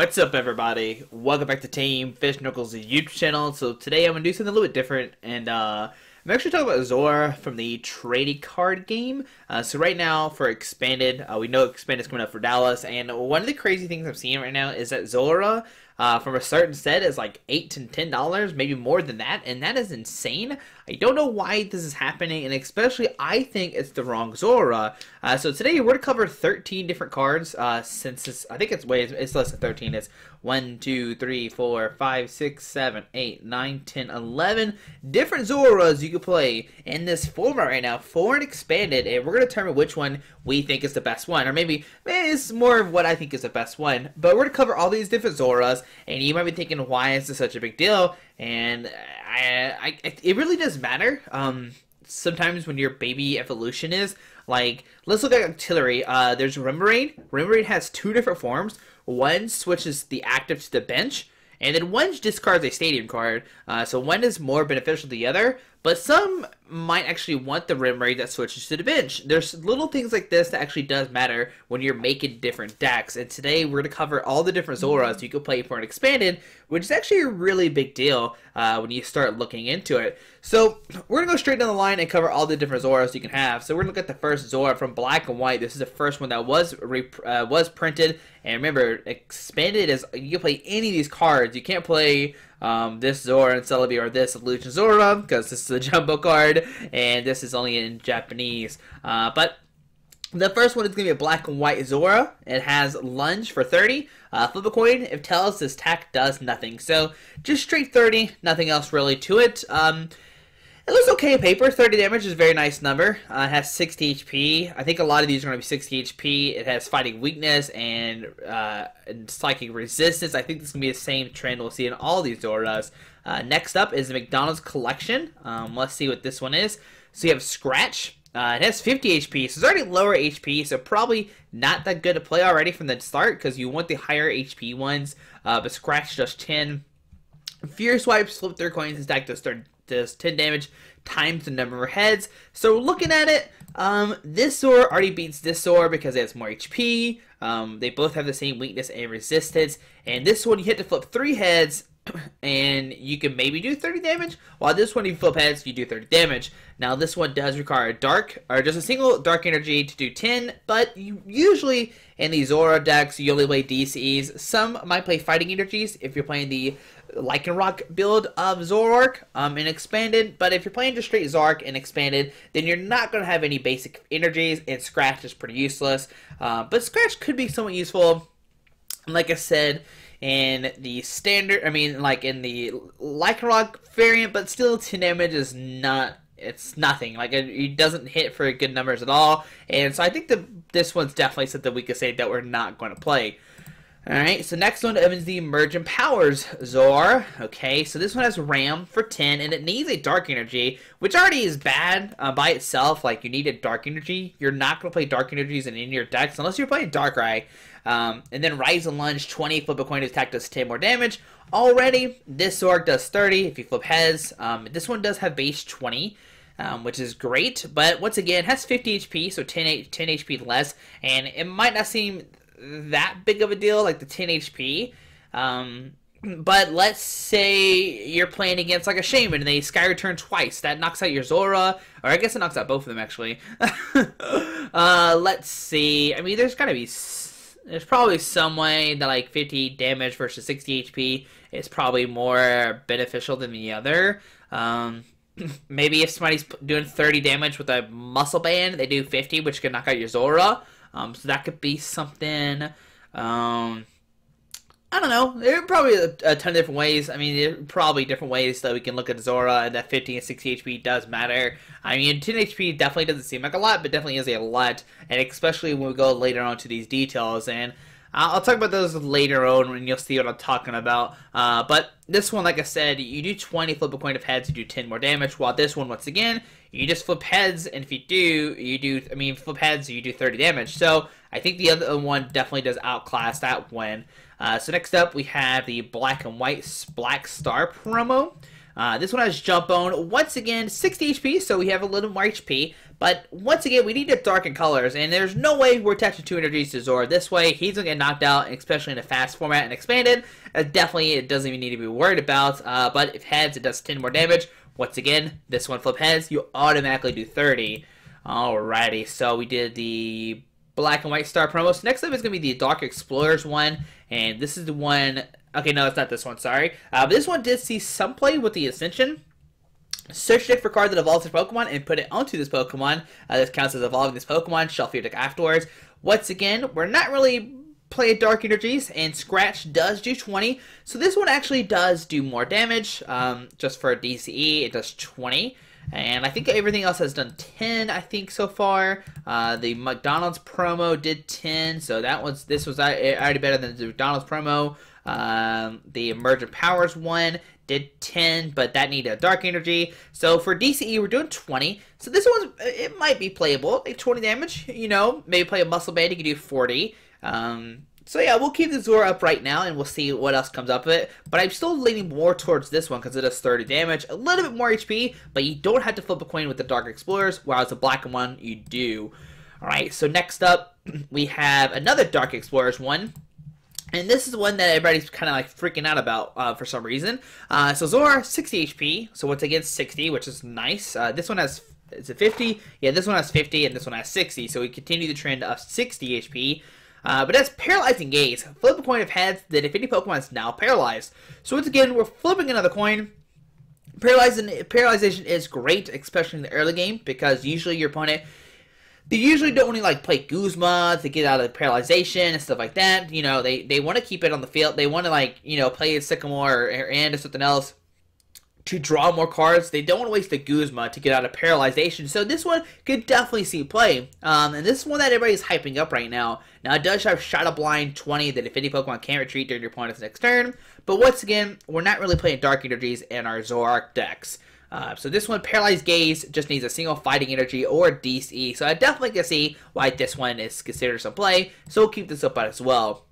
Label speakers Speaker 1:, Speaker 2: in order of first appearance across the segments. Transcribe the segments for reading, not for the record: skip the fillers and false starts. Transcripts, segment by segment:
Speaker 1: What's up, everybody? Welcome back to Team Fish Knuckles YouTube channel. So today I'm gonna do something a little bit different, and I'm actually talking about Zorua from the trading card game. So right now for Expanded, we know Expanded is coming up for Dallas, and one of the crazy things I'm seeing right now is that Zorua from a certain set is like $8 to $10, maybe more than that, and that is insane. I don't know why this is happening, and especially I think it's the wrong Zorua. So today we're gonna cover 13 different cards. Since it's, I think it's less than 13. It's 1, 2, 3, 4, 5, 6, 7, 8, 9, 10, 11 different Zoruas you can play in this format right now for an Expanded, and we're gonna determine which one we think is the best one, or maybe it's more of what I think is the best one. But we're gonna cover all these different Zoruas, and you might be thinking, why is this such a big deal? And it really does matter. Sometimes when your baby evolution is like, let's look at artillery. There's Rimraid. Rimraid has two different forms. One switches the active to the bench, and then one discards a stadium card. So one is more beneficial than the other, but some might actually want the Rimraid that switches to the bench. There's little things like this that actually does matter when you're making different decks. And today we're going to cover all the different Zoruas you can play for an Expanded, which is actually a really big deal when you start looking into it. So we're going to go straight down the line and cover all the different Zoruas you can have. So we're going to look at the first Zorua from Black and White. This is the first one that was printed. And remember, Expanded is, you can play any of these cards. You can't play this Zorua and Celebi or this Illusion Zorua, because this is a jumbo card and this is only in Japanese. But the first one is going to be a Black and White Zorua. It has Lunge for 30. Flip a coin. If tells, this attack does nothing. So just straight 30, nothing else really to it. It looks okay on paper. 30 damage is a very nice number. It has 60 HP. I think a lot of these are going to be 60 HP. It has Fighting Weakness and Psychic Resistance. I think this is going to be the same trend we'll see in all these Zoruas. Next up is the McDonald's Collection. Let's see what this one is. So you have Scratch. It has 50 HP, so it's already lower HP, so probably not that good to play already from the start, because you want the higher HP ones, but Scratch does 10. Fierce Swipes, flip their coins, this deck does 10 damage times the number of heads. So looking at it, this Zorua already beats this Zorua because it has more HP. They both have the same weakness and resistance, and this one you hit to flip 3 heads, and you can maybe do 30 damage, while this one you flip heads, you do 30 damage. Now this one does require a dark, or just a single dark energy to do 10, but you usually in these Zorua decks you only play DCs. Some might play fighting energies if you're playing the Lycanroc build of Zoroark in Expanded, but if you're playing just straight Zark in Expanded, then you're not going to have any basic energies, and Scratch is pretty useless. But Scratch could be somewhat useful, like I said, in the standard, like in the Lycanroc variant, but still 10 damage is not, it's nothing. Like, it doesn't hit for good numbers at all, and so I think this one's definitely something we could say that we're not going to play. Alright, so next one is the Emergent Powers Zor. Okay, so this one has Ram for 10, and it needs a Dark Energy, which already is bad by itself. Like, you need a Dark Energy. You're not going to play Dark Energies in any of your decks unless you're playing Darkrai. And then Rise and Lunge, 20, flip a coin to attack does 10 more damage. Already, this Zork does 30 if you flip heads. This one does have base 20. Which is great, but once again, it has 50 HP, so 10 HP less, and it might not seem that big of a deal, like the 10 HP, but let's say you're playing against like a Shaman and they Sky Return twice. That knocks out your Zorua, or I guess it knocks out both of them actually. Let's see, there's probably some way that like 50 damage versus 60 HP is probably more beneficial than the other. Maybe if somebody's doing 30 damage with a Muscle Band, they do 50, which can knock out your Zorua. So that could be something. I don't know. There are probably a ton of different ways. There are probably different ways that we can look at Zorua, and that 50 and 60 HP does matter. 10 HP definitely doesn't seem like a lot, but definitely is a lot, and especially when we go later on to these details. And I'll talk about those later on when you'll see what I'm talking about. But this one, like I said, you do 20, flip a coin of heads, you do 10 more damage, while this one, once again, you just flip heads, and if flip heads, you do 30 damage. So I think the other one definitely does outclass that one. So next up, we have the Black and White Black Star promo. This one has Jump Bone. Once again, 60 HP, so we have a little more HP. But once again, we need to darken colors, and there's no way we're attaching 2 energies to Zorua this way. He's going to get knocked out, especially in a fast format and expanded. Definitely, it doesn't even need to be worried about. But if heads, it does 10 more damage. Once again, this one flip heads, you automatically do 30. Alrighty, so we did the Black and White Star promos. Next up is going to be the Dark Explorers one, and this is the one... Okay, no, it's not this one, sorry. But this one did see some play with the Ascension. Search deck for card that evolves this Pokemon and put it onto this Pokemon. This counts as evolving this Pokemon. Shuffle your deck afterwards. Once again, we're not really playing Dark Energies, and Scratch does do 20. So this one actually does do more damage. Just for DCE, it does 20. And I think everything else has done 10, I think, so far. The McDonald's promo did 10, so this was already better than the McDonald's promo. The Emergent Powers one did 10, but that needed a Dark Energy. So for DCE, we're doing 20. So this one's, it might be playable. Like 20 damage, you know, maybe play a Muscle Band, you can do 40. So yeah, we'll keep the Zorua up right now, and we'll see what else comes up of it. But I'm still leaning more towards this one because it does 30 damage. A little bit more HP, but you don't have to flip a coin with the Dark Explorers, whereas the Black one, you do. Alright, so next up, we have another Dark Explorers one. And this is one that everybody's kind of like freaking out about for some reason. So Zorua, 60 HP. So once again, 60, which is nice. This one has, is it 50? Yeah, this one has 50, and this one has 60. So we continue the trend of 60 HP. But that's Paralyzing Gaze. Flip a coin of heads that if any Pokemon is now paralyzed. So once again, we're flipping another coin. Paralyzation is great, especially in the early game, because usually your opponent... They usually don't want to like play Guzma to get out of paralyzation and stuff like that. You know, they want to keep it on the field. They want to like, you know, play Sycamore or and or something else to draw more cards. They don't want to waste the Guzma to get out of paralyzation. So this one could definitely see play. And this is one that everybody's hyping up right now. Now it does have Shadow Blind 20 that if any Pokemon can retreat during your opponent's next turn. But once again, we're not really playing Dark Energies in our Zoroark decks. So this one, Paralyzed Gaze, just needs a single Fighting Energy or DCE. So I definitely can see why this one is considered some play. So we'll keep this up as well.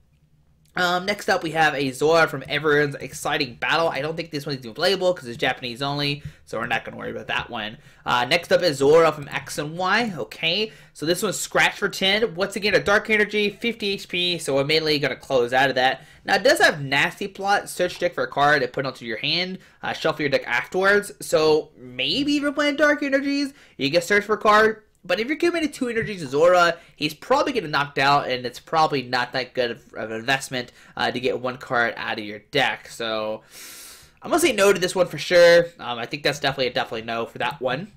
Speaker 1: Next up, we have a Zorua from Everyone's Exciting Battle. I don't think this one's even playable because it's Japanese only, so we're not going to worry about that one. Next up is Zorua from X and Y. Okay, so this one's Scratch for 10. Once again, a Dark Energy, 50 HP, so we're immediately going to close out of that. Now, it does have Nasty Plot. Search deck for a card and put it onto your hand. Shuffle your deck afterwards. So maybe if you're playing Dark Energies, you can search for a card. But if you're giving it 2 energies to Zorua, he's probably getting knocked out, and it's probably not that good of an investment to get 1 card out of your deck. So I'm going to say no to this one for sure. I think that's definitely a no for that one.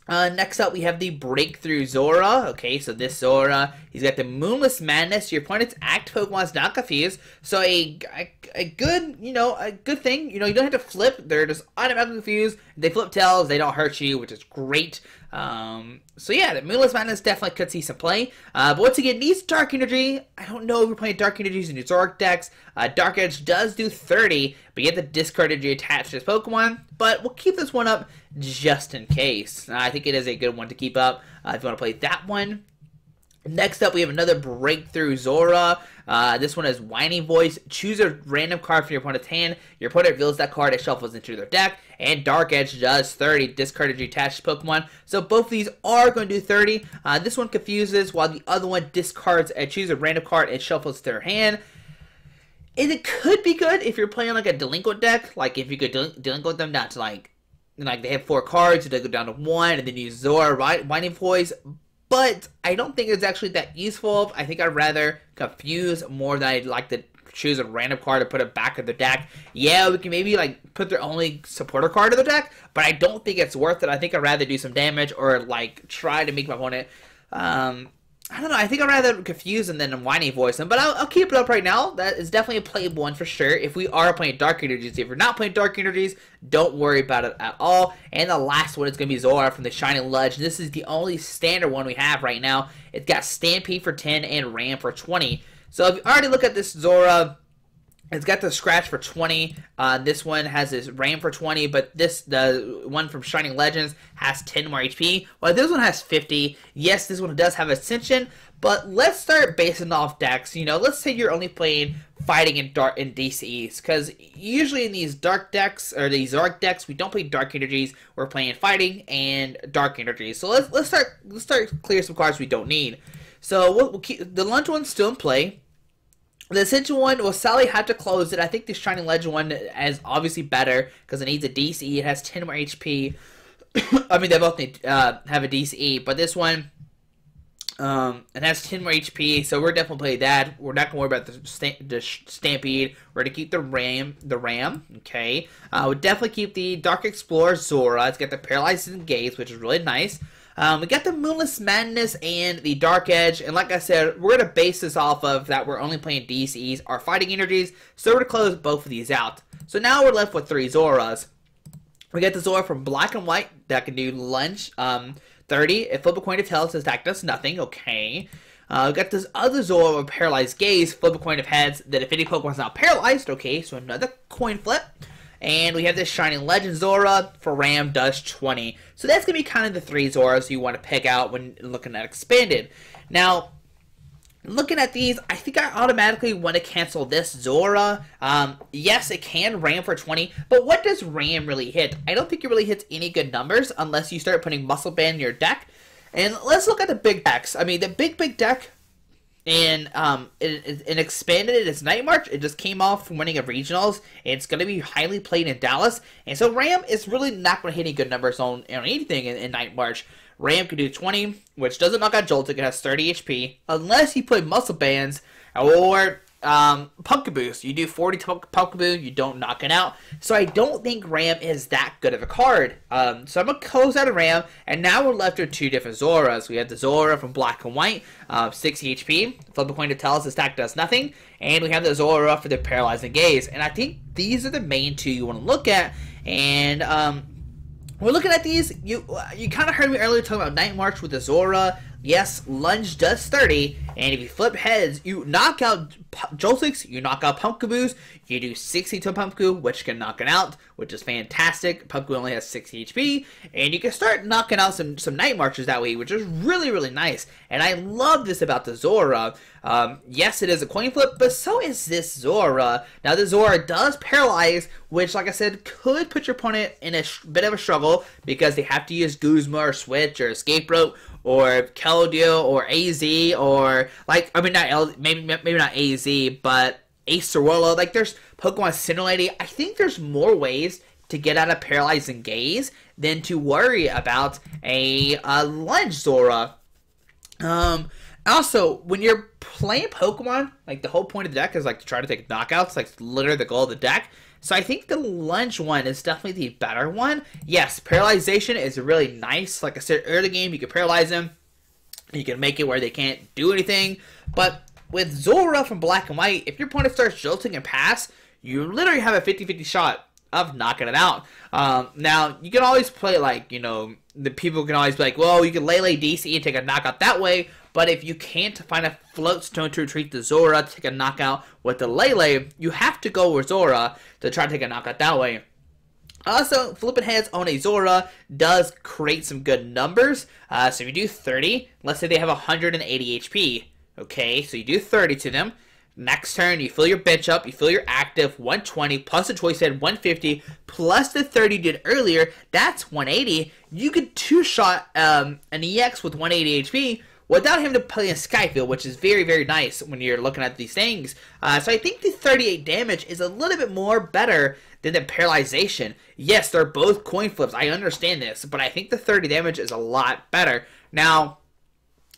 Speaker 1: Next up, we have the Breakthrough Zorua. Okay, so this Zorua, he's got the Moonless Madness. Your opponent's active Pokemon is not confused. So a good, you know, a good thing. You know, you don't have to flip. They're just automatically confused. They flip tails. They don't hurt you, which is great. So yeah, the Moonless Madness definitely could see some play. But once again, needs Dark Energy. I don't know if you're playing Dark Energies in your Zoroark decks. Dark Edge does do 30, but you have the Discard Energy attached to this Pokemon. But we'll keep this one up just in case. I think it is a good one to keep up if you want to play that one. Next up, we have another Breakthrough Zorua. This one is Whining Voice. Choose a random card from your opponent's hand. Your opponent reveals that card and shuffles into their deck. And Dark Edge does 30. Discard Energy attached to Pokemon. So both of these are going to do 30. This one confuses, while the other one discards and chooses a random card and shuffles to their hand. And it could be good if you're playing like a Delinquent deck. Like if you could Delinquent them down to like they have 4 cards, so they go down to 1, and then use Zorua, Whining Voice. But I don't think it's actually that useful. I think I'd rather confuse more than I'd like to choose a random card and put it back in the deck. Yeah, we can maybe like put their only supporter card in the deck, but I don't think it's worth it. I think I'd rather do some damage or like try to make my opponent I don't know. I think I'd rather confuse them than Whiny Voice them, but I'll keep it up right now. That is definitely a playable one for sure. If we are playing Dark Energies, if you're not playing Dark Energies, don't worry about it at all. And the last one is going to be Zorua from the Shining Legend. This is the only standard one we have right now. It's got Stampede for 10 and Ram for 20. So if you already look at this Zorua, It's got the scratch for 20. This one has this ram for 20, but the one from Shining Legends has 10 more HP. While this one has 50. Yes, this one does have Ascension, but let's start basing off decks. You know, let's say you're only playing fighting in DCEs, because usually in these dark decks or these dark decks, we don't play dark energies. We're playing fighting and dark energies. So let's start clear some cards we don't need. So we'll keep the lunge one still in play. The Ascension one will sadly have to close it. I think the Shining Legend one is obviously better because it needs a DCE. It has 10 more HP. I mean, they both need have a DCE, but this one it has 10 more HP, so we're definitely playing that. We're not going to worry about the Stampede. We're going to keep the Ram, okay? We'll definitely keep the Dark Explorer Zorua. It's got the Paralyzing Gaze, which is really nice. We got the Moonless Madness and the Dark Edge, and like I said, we're going to base this off of that we're only playing DCs, our fighting energies, so we're going to close both of these out. So now we're left with 3 Zoras. We got the Zorua from Black and White that can do Lunge, 30. If flip a coin of tails, this attack does nothing, okay. We got this other Zorua with Paralyzed Gaze, flip a coin of heads, that if any Pokemon's not paralyzed, okay, so another coin flip. And we have this Shining Legend Zorua for Ram, does 20. So that's going to be kind of the 3 Zoras you want to pick out when looking at Expanded. Now, looking at these, I think I automatically want to cancel this Zorua. Yes, it can Ram for 20, but what does Ram really hit? I don't think it really hits any good numbers unless you start putting Muscle Band in your deck. And let's look at the big decks. I mean, the big deck in Expanded, it's Night March. It just came off from winning of regionals. It's going to be highly played in Dallas, and so Ram is really not going to hit any good numbers on anything in Night March. Ram can do 20, which doesn't knock out Joltik. It has 30 HP, unless you play Muscle Bands or Pumpkin Boost. You do 40 Pumpkin Boost, you don't knock it out. So I don't think Ram is that good of a card. So I'm going to close out of Ram, and now we're left with 2 different Zoras. We have the Zorua from Black and White, 60 HP. Flip a coin to tell us the stack does nothing. And we have the Zorua for the Paralyzing Gaze. And I think these are the main 2 you want to look at. And we're looking at these. You kind of heard me earlier talking about Night March with the Zorua. Yes, Lunge does 30, and if you flip heads, you knock out Joltiks, you knock out Pumpkaboo, you do 60 to Pumpkaboo, which can knock it out, which is fantastic. Pumpkaboo only has 60 HP, and you can start knocking out some Night Marches that way, which is really, really nice. And I love this about the Zorua. Yes, it is a coin flip, but so is this Zorua. Now, the Zorua does paralyze, which, like I said, could put your opponent in a bit of a struggle because they have to use Guzma or Switch or Escape Rope or Keldeo or AZ or, like, I mean, maybe not AZ, but Ace Zorua. Like, there's Pokemon Similarity. I think there's more ways to get out of Paralyzing Gaze than to worry about a Lunge Zorua. Also, when you're playing Pokemon, like, the whole point of the deck is, like, to try to take knockouts, like, literally the goal of the deck. So I think the Lunge one is definitely the better one. Yes, Paralyzation is really nice. Like I said, early game, you can paralyze them. You can make it where they can't do anything. But with Zorua from Black and White, if your opponent starts jolting and pass, you literally have a 50-50 shot of knocking it out. Now, you can always play, like, you know, the people can always be like, well, you can Lele DC and take a knockout that way. But if you can't find a float stone to retreat the Zorua to take a knockout with the Lele, you have to go with Zorua to try to take a knockout that way. Also, flipping heads on a Zorua does create some good numbers. So if you do 30, let's say they have 180 HP. Okay, so you do 30 to them. Next turn, you fill your bench up, you fill your active, 120, plus the choice head, 150, plus the 30 you did earlier, that's 180. You could two-shot an EX with 180 HP, without having to play in Skyfield, which is very, very nice when you're looking at these things. So I think the 38 damage is a little bit more better than the Paralyzation. Yes, they're both coin flips. I understand this, but I think the 30 damage is a lot better. Now,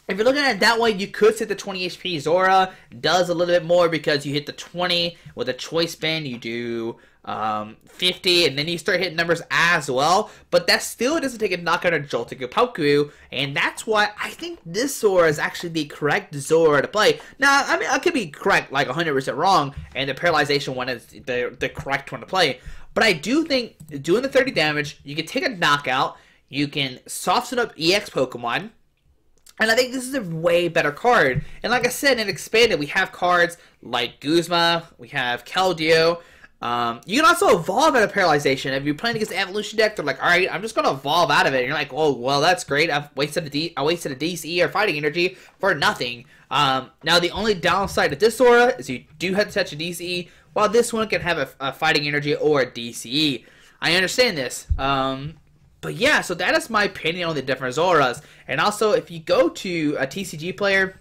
Speaker 1: if you're looking at it that way, you could sit the 20 HP. Zorua does a little bit more because you hit the 20 with a choice band. You do 50, and then you start hitting numbers as well. But that still doesn't take a knockout or Joltik or Pumpkaboo, and that's why I think this Zorua is actually the correct Zorua to play. Now, I mean, I could be correct, like 100% wrong, and the Paralyzation one is the correct one to play. But I do think doing the 30 damage, you can take a knockout, you can soften up EX Pokemon, And I think this is a way better card. And like I said, in Expanded, we have cards like Guzma, we have Keldeo. You can also evolve out of Paralyzation. If you're playing against the Evolution deck, they're like, alright, I'm just going to evolve out of it. And you're like, oh, well, that's great. I wasted a DC or Fighting Energy for nothing. Now, the only downside to this Zorua is you do have to touch a DCE, while this one can have a Fighting Energy or a DCE. I understand this. But yeah, so that is my opinion on the different Zoras. And also, if you go to a TCG player,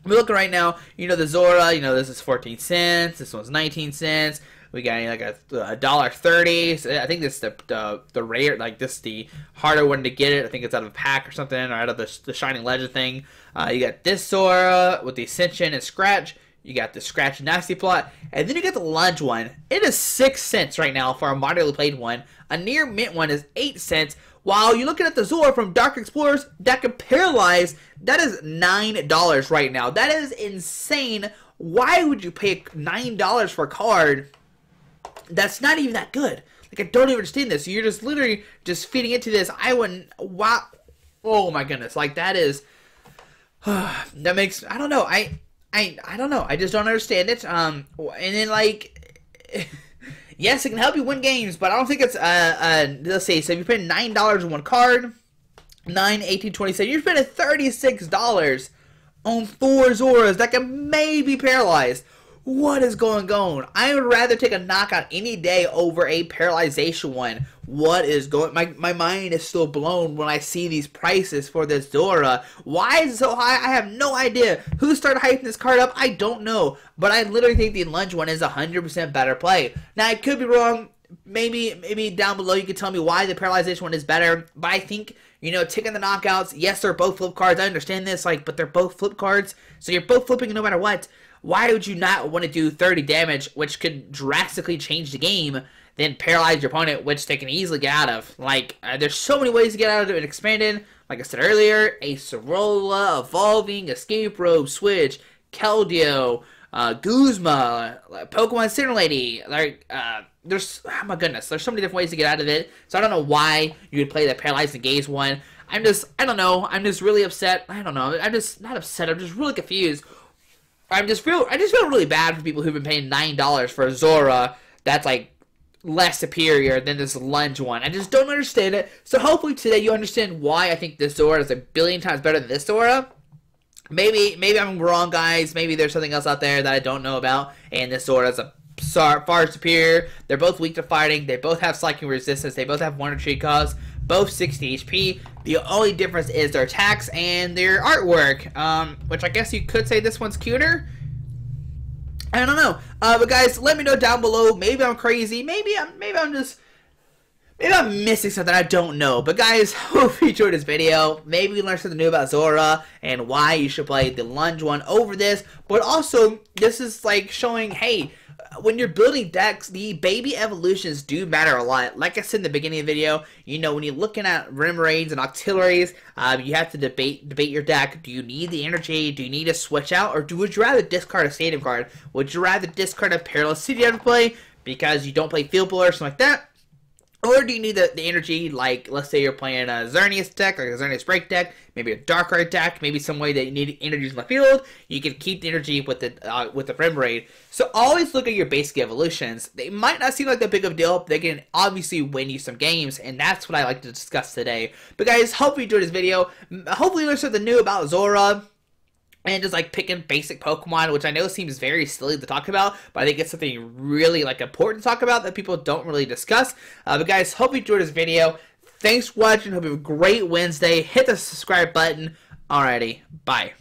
Speaker 1: we're looking right now, you know, the Zorua, you know, this is 14 cents, this one's 19 cents. We got like a $1.30. So I think this is the rare, like this is the harder one to get it. I think it's out of a pack or something, or out of the Shining Legend thing. You got this Zorua with the Ascension and Scratch. You got the Scratch Nasty Plot, and then you got the Lunge one. It is 6 cents right now for a moderately played one. A near mint one is 8 cents. While you're looking at the Zorua from Dark Explorers that can paralyze, that is $9 right now. That is insane. Why would you pay $9 for a card that's not even that good? Like, I don't even understand this. You're just literally just feeding into this. I wouldn't. Wow. Oh my goodness. Like, that is. That makes. I don't know. I don't know. I just don't understand it. And then, like, yes, it can help you win games, but I don't think it's, let's see, so if you spend $9 on one card, 9, 18, 27, you're spending $36 on 4 Zoras that can maybe paralyze. What is going on? I would rather take a knockout any day over a paralyzation one. What is going... My mind is still blown when I see these prices for this Zorua. Why is it so high? I have no idea. Who started hyping this card up? I don't know. But I literally think the Lunge one is 100% better play. Now, I could be wrong. Maybe down below you could tell me why the paralyzation one is better. But I think, you know, taking the knockouts, yes, they're both flip cards. I understand this, like, but they're both flip cards. So you're both flipping no matter what. Why would you not want to do 30 damage, which could drastically change the game, then paralyze your opponent, which they can easily get out of? Like, there's so many ways to get out of it and Expanded. Like I said earlier, a Zorua, Evolving, Escape Robe, Switch, Keldeo, Guzma, Pokemon Center Lady. Like, there's, oh my goodness, there's so many different ways to get out of it. So I don't know why you would play the Paralyzed and Gaze one. I don't know, I'm just really upset. I don't know, I'm just not upset, I'm just really confused. I just feel really bad for people who've been paying $9 for a Zorua that's like less superior than this Lunge one. I just don't understand it. So hopefully today you understand why I think this Zorua is a billion times better than this Zorua. Maybe I'm wrong, guys. Maybe there's something else out there that I don't know about, and this Zorua is a far superior. They're both weak to fighting. They both have Psychic Resistance. They both have Wonder Tree Cost. Both 60 HP. The only difference is their attacks and their artwork, which I guess you could say this one's cuter. I don't know. But guys, let me know down below. Maybe I'm crazy. Maybe I'm missing something. I don't know. But guys, hope you enjoyed this video. Maybe you learned something new about Zorua and why you should play the Lunge one over this. But also, this is like showing, hey, when you're building decks, the baby evolutions do matter a lot. Like I said in the beginning of the video, you know, when you're looking at Rim Raids and Octilleries, you have to debate your deck. Do you need the energy? Do you need to switch out? Or would you rather discard a Stadium card? Would you rather discard a Perilous City out of play because you don't play Field Puller or something like that? Or do you need the energy, like, let's say you're playing a Xerneas deck, like a Xerneas Break deck, maybe a Darkrai deck, maybe some way that you need energies in the field, you can keep the energy with the Rim Raid. So always look at your basic evolutions. They might not seem like that big of a deal, but they can obviously win you some games, and that's what I like to discuss today. But guys, hope you enjoyed this video. Hopefully you learned something new about Zorua. And just like picking basic Pokemon, which I know seems very silly to talk about, but I think it's something really like important to talk about that people don't really discuss. But guys, hope you enjoyed this video. Thanks for watching. Hope you have a great Wednesday. Hit the subscribe button. Alrighty, bye.